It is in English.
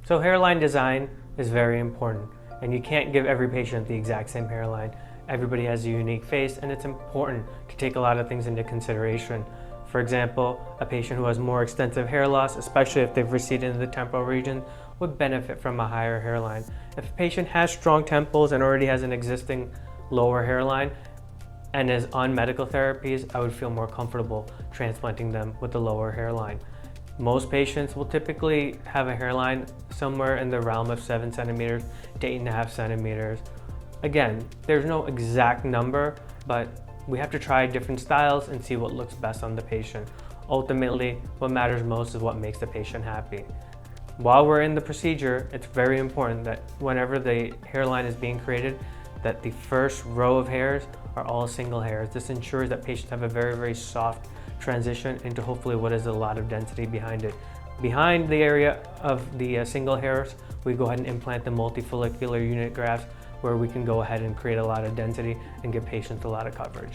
So hairline design is very important, and you can't give every patient the exact same hairline. Everybody has a unique face, and it's important to take a lot of things into consideration. For example, a patient who has more extensive hair loss, especially if they've receded in the temporal region, would benefit from a higher hairline. If a patient has strong temples and already has an existing lower hairline and is on medical therapies, I would feel more comfortable transplanting them with a lower hairline. Most patients will typically have a hairline somewhere in the realm of 7 centimeters to 8.5 centimeters. Again, there's no exact number, but we have to try different styles and see what looks best on the patient. Ultimately, what matters most is what makes the patient happy. While we're in the procedure, it's very important that whenever the hairline is being created, that the first row of hairs are all single hairs. This ensures that patients have a very, very soft transition into hopefully what is a lot of density behind it. Behind the area of the single hairs, we go ahead and implant the multifollicular unit grafts, where we can go ahead and create a lot of density and give patients a lot of coverage.